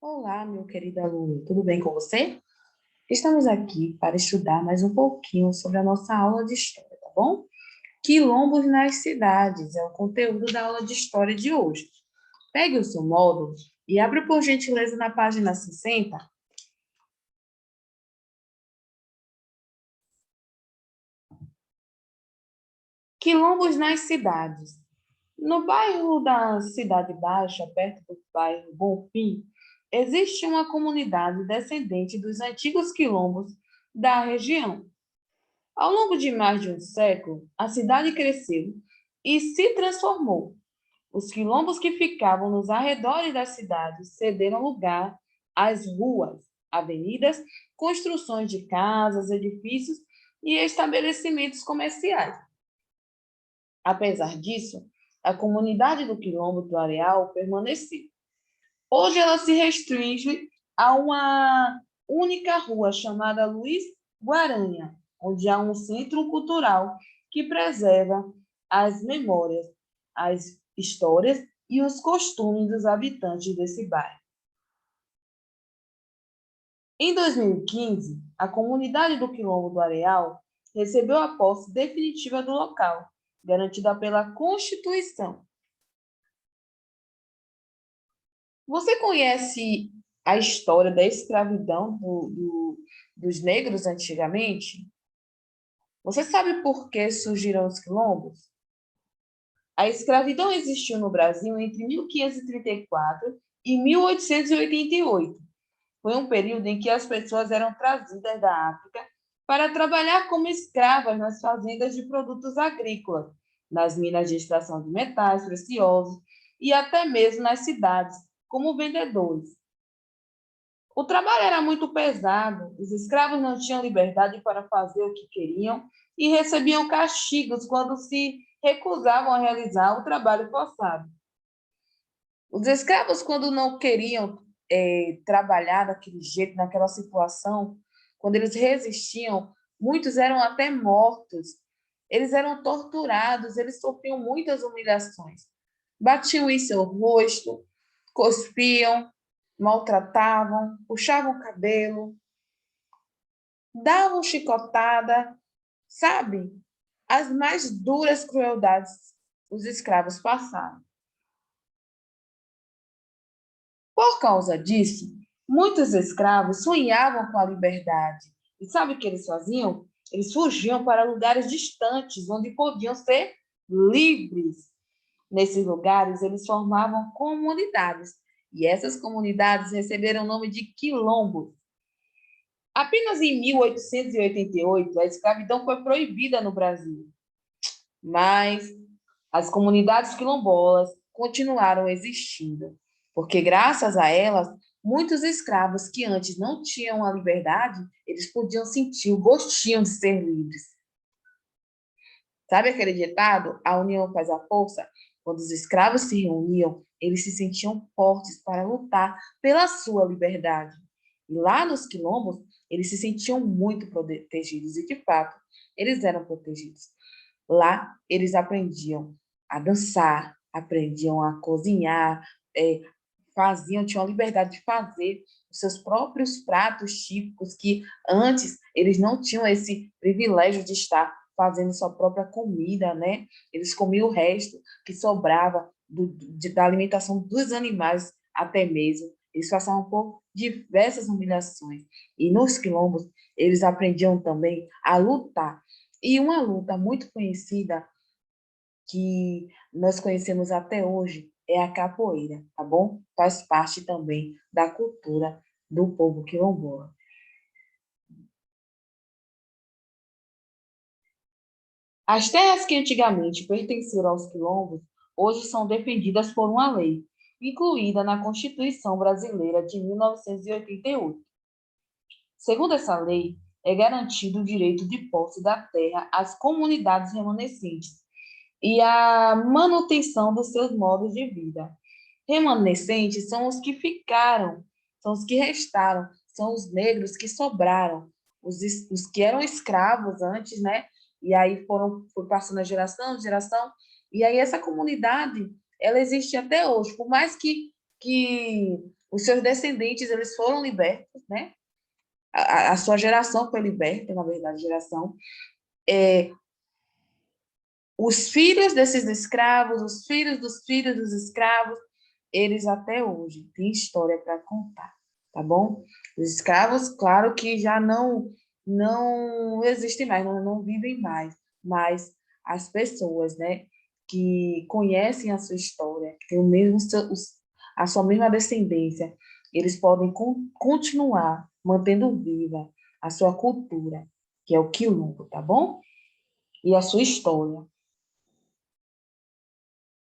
Olá, meu querido aluno, tudo bem com você? Estamos aqui para estudar mais um pouquinho sobre a nossa aula de história, tá bom? Quilombos nas cidades é o conteúdo da aula de história de hoje. Pegue o seu módulo e abra por gentileza na página 60. Quilombos nas cidades. No bairro da Cidade Baixa, perto do bairro Bonfim, existe uma comunidade descendente dos antigos quilombos da região. Ao longo de mais de um século, a cidade cresceu e se transformou. Os quilombos que ficavam nos arredores da cidade cederam lugar às ruas, avenidas, construções de casas, edifícios e estabelecimentos comerciais. Apesar disso, a comunidade do Quilombo do Areal permaneceu. Hoje ela se restringe a uma única rua chamada Luiz Guaranha, onde há um centro cultural que preserva as memórias, as histórias e os costumes dos habitantes desse bairro. Em 2015, a comunidade do Quilombo do Areal recebeu a posse definitiva do local, garantida pela Constituição. Você conhece a história da escravidão dos negros antigamente? Você sabe por que surgiram os quilombos? A escravidão existiu no Brasil entre 1534 e 1888. Foi um período em que as pessoas eram trazidas da África para trabalhar como escravas nas fazendas de produtos agrícolas, nas minas de extração de metais preciosos e até mesmo nas cidades, como vendedores. O trabalho era muito pesado, os escravos não tinham liberdade para fazer o que queriam e recebiam castigos quando se recusavam a realizar o trabalho forçado. Os escravos, quando não queriam trabalhar daquele jeito, naquela situação, quando eles resistiam, muitos eram até mortos, eles eram torturados, eles sofriam muitas humilhações. Batiam em seu rosto, cuspiam, maltratavam, puxavam o cabelo, davam chicotada, sabe? As mais duras crueldades os escravos passaram. Por causa disso, muitos escravos sonhavam com a liberdade. E sabe o que eles faziam? Eles fugiam para lugares distantes, onde podiam ser livres. Nesses lugares, eles formavam comunidades. E essas comunidades receberam o nome de quilombos. Apenas em 1888, a escravidão foi proibida no Brasil. Mas as comunidades quilombolas continuaram existindo, porque graças a elas, muitos escravos que antes não tinham a liberdade, eles podiam sentir o gostinho de ser livres. Sabe aquele ditado? A união faz a força? Quando os escravos se reuniam, eles se sentiam fortes para lutar pela sua liberdade. E lá nos quilombos, eles se sentiam muito protegidos, e de fato, eles eram protegidos. Lá, eles aprendiam a dançar, aprendiam a cozinhar, tinham a liberdade de fazer os seus próprios pratos típicos, que antes eles não tinham esse privilégio de estar fazendo sua própria comida, né? Eles comiam o resto que sobrava da alimentação dos animais até mesmo. Eles passavam por diversas humilhações. E nos quilombos, eles aprendiam também a lutar. E uma luta muito conhecida, que nós conhecemos até hoje, é a capoeira, tá bom? Faz parte também da cultura do povo quilombola. As terras que antigamente pertenciam aos quilombos, hoje são defendidas por uma lei, incluída na Constituição Brasileira de 1988. Segundo essa lei, é garantido o direito de posse da terra às comunidades remanescentes e a manutenção dos seus modos de vida. Remanescentes são os que ficaram, são os que restaram, são os negros que sobraram, os que eram escravos antes, né? E aí foi passando a geração, e aí essa comunidade, ela existe até hoje, por mais que Os seus descendentes, eles foram libertos, né? A sua geração foi liberta, na verdade, geração. Os filhos desses escravos, os filhos dos escravos, eles até hoje têm história para contar, tá bom? Os escravos, claro que já não existem mais, não vivem mais, mas as pessoas, né, que conhecem a sua história, que têm o mesmo a sua mesma descendência, eles podem continuar mantendo viva a sua cultura, que é o quilombo, tá bom? E a sua história.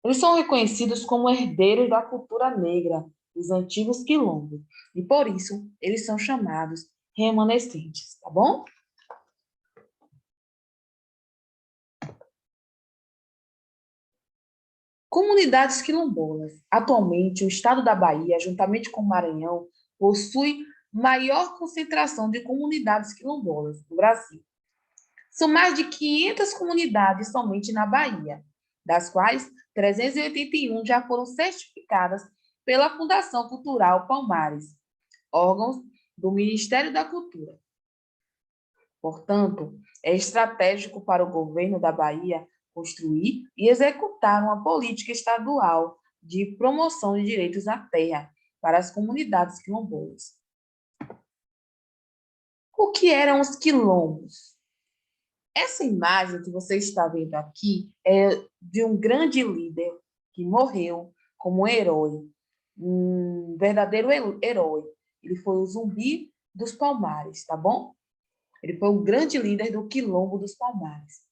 Eles são reconhecidos como herdeiros da cultura negra dos antigos quilombos, e por isso eles são chamados remanescentes, tá bom? Comunidades quilombolas. Atualmente, o estado da Bahia, juntamente com o Maranhão, possui maior concentração de comunidades quilombolas no Brasil. São mais de 500 comunidades somente na Bahia, das quais 381 já foram certificadas pela Fundação Cultural Palmares, órgãos do Ministério da Cultura. Portanto, é estratégico para o governo da Bahia construir e executar uma política estadual de promoção de direitos à terra para as comunidades quilombolas. O que eram os quilombos? Essa imagem que você está vendo aqui é de um grande líder que morreu como um herói, um verdadeiro herói. Ele foi o Zumbi dos Palmares, tá bom? Ele foi um grande líder do Quilombo dos Palmares.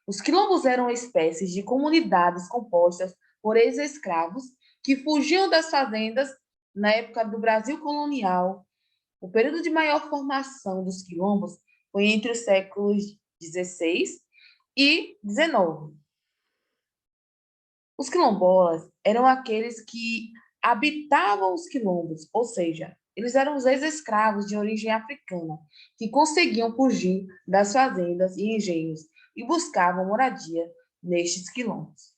Os quilombos eram espécies de comunidades compostas por ex-escravos que fugiam das fazendas na época do Brasil colonial. O período de maior formação dos quilombos foi entre os séculos 16 e 19. Os quilombolas eram aqueles que habitavam os quilombos, ou seja, eles eram os ex-escravos de origem africana, que conseguiam fugir das fazendas e engenhos e buscavam moradia nestes quilombos.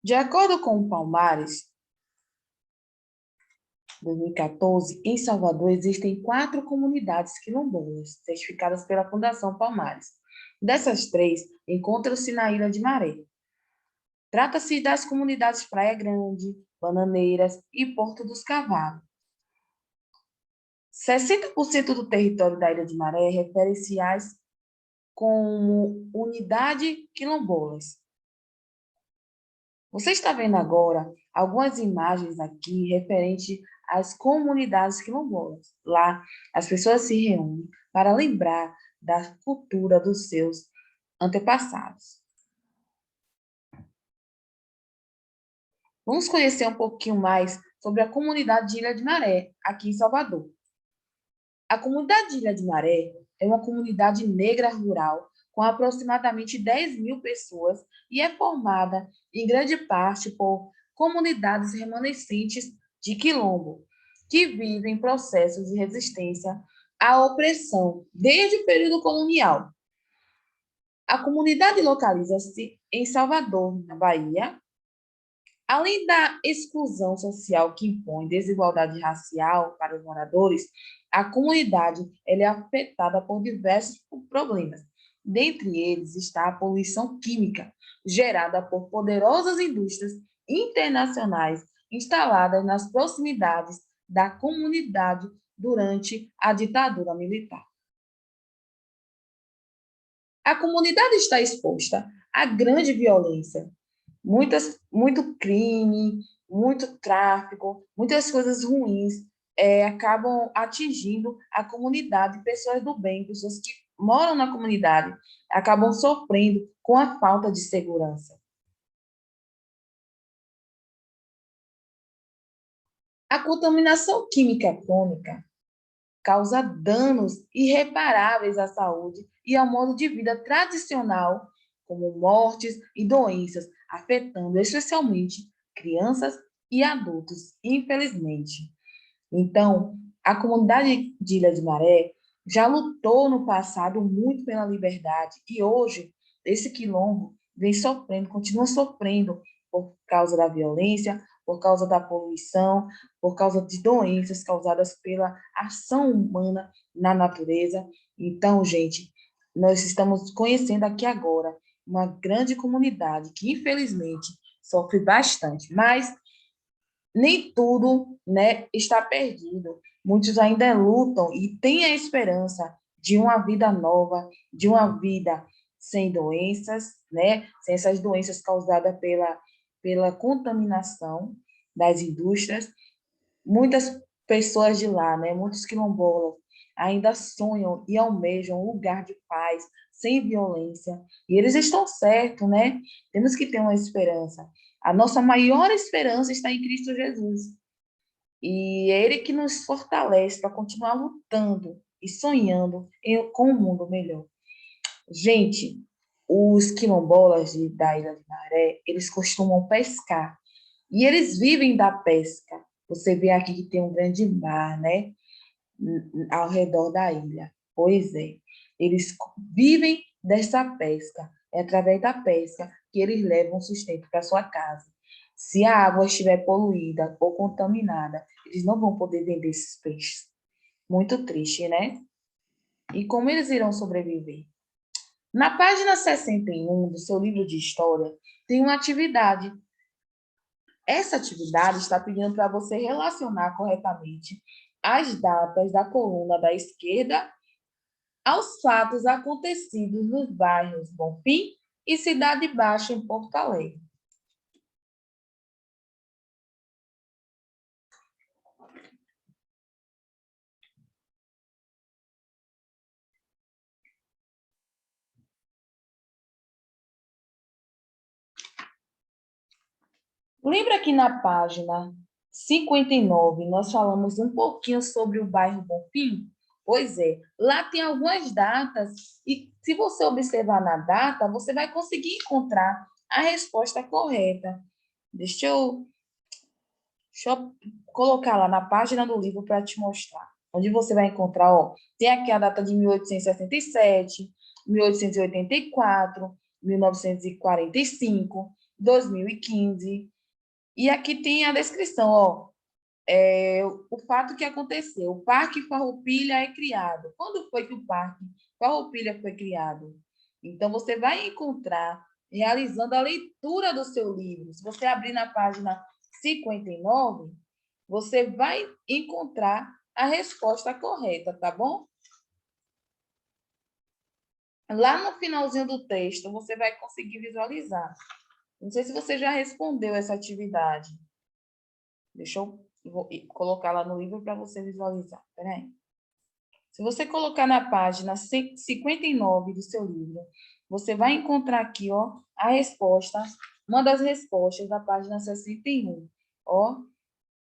De acordo com o Palmares, 2014, em Salvador existem 4 comunidades quilombolas certificadas pela Fundação Palmares. Dessas 3, encontram-se na Ilha de Maré. Trata-se das comunidades Praia Grande, Bananeiras e Porto dos Cavalos. 60% do território da Ilha de Maré é referenciais como unidade quilombolas. Você está vendo agora algumas imagens aqui referente às comunidades quilombolas. Lá, as pessoas se reúnem para lembrar da cultura dos seus antepassados. Vamos conhecer um pouquinho mais sobre a comunidade de Ilha de Maré, aqui em Salvador. A comunidade de Ilha de Maré é uma comunidade negra rural com aproximadamente 10.000 pessoas e é formada, em grande parte, por comunidades remanescentes de quilombo, que vivem processos de resistência à opressão desde o período colonial. A comunidade localiza-se em Salvador, na Bahia. Além da exclusão social que impõe desigualdade racial para os moradores, a comunidade ela é afetada por diversos problemas. Dentre eles está a poluição química, gerada por poderosas indústrias internacionais instaladas nas proximidades da comunidade durante a ditadura militar. A comunidade está exposta a grande violência, muito crime, muito tráfico, muitas coisas ruins acabam atingindo a comunidade, pessoas do bem, pessoas que moram na comunidade, acabam sofrendo com a falta de segurança. A contaminação química crônica causa danos irreparáveis à saúde e ao modo de vida tradicional, como mortes e doenças, afetando especialmente crianças e adultos, infelizmente. Então, a comunidade de Ilha de Maré já lutou no passado muito pela liberdade e hoje esse quilombo vem sofrendo, continua sofrendo por causa da violência, por causa da poluição, por causa de doenças causadas pela ação humana na natureza. Então, gente, nós estamos conhecendo aqui agora uma grande comunidade que, infelizmente, sofre bastante, mas nem tudo, né, está perdido. Muitos ainda lutam e têm a esperança de uma vida nova, de uma vida sem doenças, né, sem essas doenças causadas pela contaminação das indústrias. Muitas pessoas de lá, né, muitos quilombolas, ainda sonham e almejam um lugar de paz, sem violência. E eles estão certos, né? Temos que ter uma esperança. A nossa maior esperança está em Cristo Jesus. E é Ele que nos fortalece para continuar lutando e sonhando com um mundo melhor. Gente, os quilombolas da Ilha de Maré, eles costumam pescar. E eles vivem da pesca. Você vê aqui que tem um grande mar, né? Ao redor da ilha. Pois é. Eles vivem dessa pesca. É através da pesca que eles levam sustento para sua casa. Se a água estiver poluída ou contaminada, eles não vão poder vender esses peixes. Muito triste, né? E como eles irão sobreviver? Na página 61 do seu livro de história, tem uma atividade. Essa atividade está pedindo para você relacionar corretamente as datas da coluna da esquerda aos fatos acontecidos nos bairros Bonfim e Cidade Baixa, em Porto Alegre. Lembra que na página 59 nós falamos um pouquinho sobre o bairro Bonfim? Pois é, lá tem algumas datas e se você observar na data, você vai conseguir encontrar a resposta correta. Deixa eu colocar lá na página do livro para te mostrar. Onde você vai encontrar, ó, tem aqui a data de 1867, 1884, 1945, 2015. E aqui tem a descrição, ó, o fato que aconteceu. O Parque Farroupilha é criado. Quando foi que o Parque Farroupilha foi criado? Então, você vai encontrar, realizando a leitura do seu livro. Se você abrir na página 59, você vai encontrar a resposta correta, tá bom? Lá no finalzinho do texto, você vai conseguir visualizar. Não sei se você já respondeu essa atividade. Deixa eu vou colocar lá no livro para você visualizar. Peraí. Se você colocar na página 59 do seu livro, você vai encontrar aqui, ó, a resposta, uma das respostas da página 61. Ó,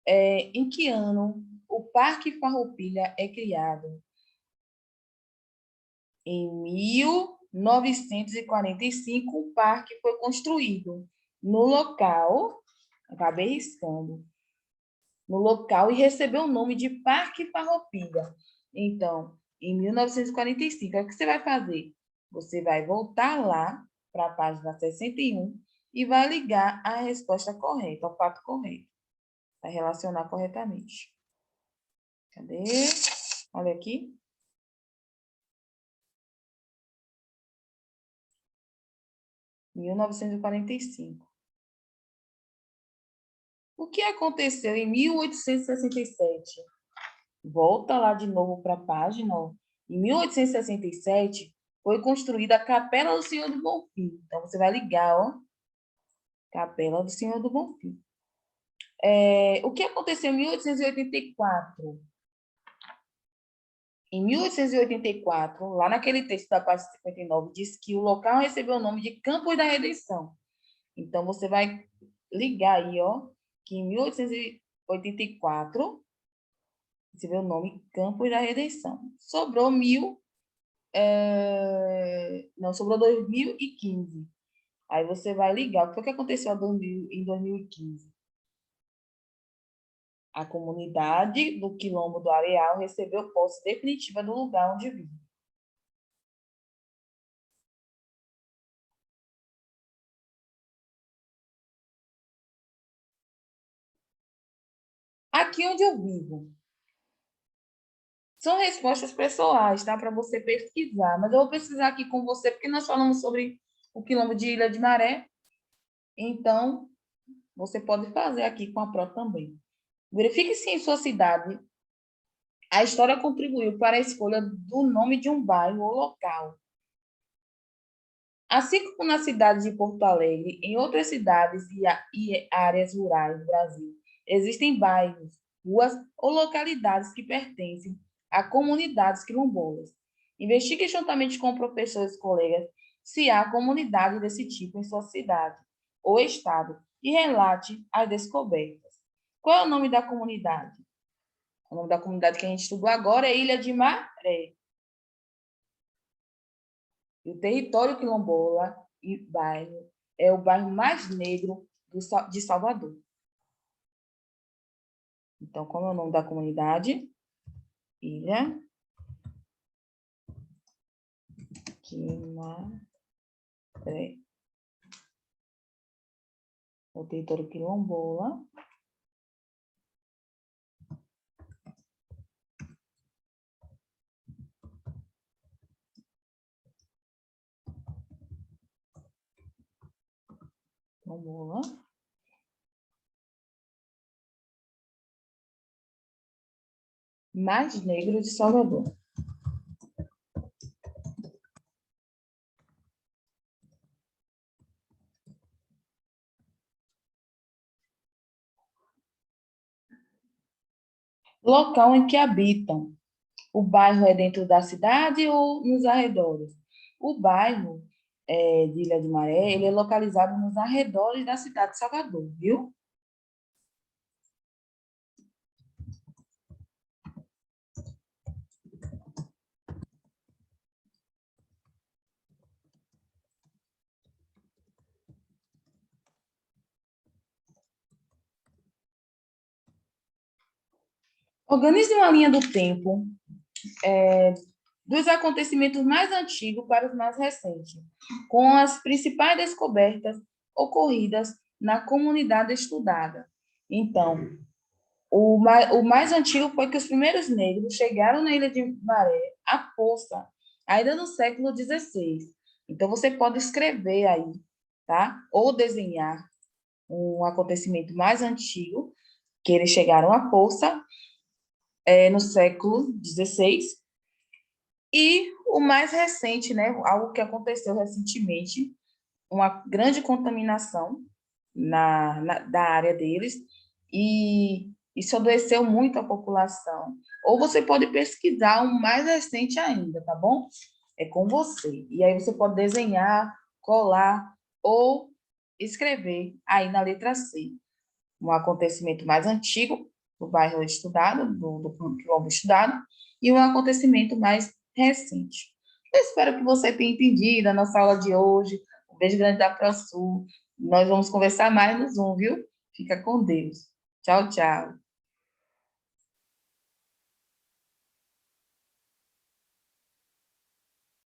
em que ano o Parque Farroupilha é criado? Em 1945, o parque foi construído no local, acabei riscando, no local e recebeu o nome de Parque Farroupilha. Então, em 1945, o que você vai fazer? Você vai voltar lá para a página 61 e vai ligar a resposta correta, o fato correto, para relacionar corretamente. Cadê? Olha aqui. Em 1945. O que aconteceu em 1867? Volta lá de novo para a página. Ó. Em 1867, foi construída a Capela do Senhor do Bonfim. Então, você vai ligar, ó. Capela do Senhor do Bonfim. O que aconteceu em 1884? Em 1884, lá naquele texto da página 59, diz que o local recebeu o nome de Campos da Redenção. Então, você vai ligar aí, ó, que em 1884 recebeu o nome Campos da Redenção. Sobrou não, sobrou 2015. Aí você vai ligar. O que foi que aconteceu em 2015? A comunidade do Quilombo do Areal recebeu posse definitiva do lugar onde vive. Aqui onde eu vivo. São respostas pessoais, tá? Para você pesquisar. Mas eu vou pesquisar aqui com você, porque nós falamos sobre o Quilombo de Ilha de Maré. Então, você pode fazer aqui com a pró também. Verifique se em sua cidade a história contribuiu para a escolha do nome de um bairro ou local. Assim como na cidade de Porto Alegre, em outras cidades e áreas rurais do Brasil, existem bairros, ruas ou localidades que pertencem a comunidades quilombolas. Investigue juntamente com professores e colegas se há comunidade desse tipo em sua cidade ou estado e relate as descobertas. Qual é o nome da comunidade? O nome da comunidade que a gente estudou agora é Ilha de Maré. E o território quilombola e bairro é o bairro mais negro de Salvador. Então, como é o nome da comunidade? Ilha de Maré. O território quilombola. Quilombola. Mais negro de Salvador. Local em que habitam. O bairro é dentro da cidade ou nos arredores? O bairro de Ilha de Maré, ele é localizado nos arredores da cidade de Salvador, viu? Organize uma linha do tempo dos acontecimentos mais antigos para os mais recentes, com as principais descobertas ocorridas na comunidade estudada. Então, o mais antigo foi que os primeiros negros chegaram na Ilha de Maré, a Poça, ainda no século XVI. Então, você pode escrever aí, tá? Ou desenhar um acontecimento mais antigo, que eles chegaram à Poça, no século XVI, e o mais recente, né, algo que aconteceu recentemente, uma grande contaminação da área deles, e isso adoeceu muito a população. Ou você pode pesquisar um mais recente ainda, tá bom? É com você. E aí você pode desenhar, colar ou escrever aí na letra C. Um acontecimento mais antigo do bairro estudado, do quilombo estudado, e um acontecimento mais recente. Eu espero que você tenha entendido a nossa aula de hoje. Um beijo grande da ProSul. Nós vamos conversar mais no Zoom, viu? Fica com Deus. Tchau, tchau.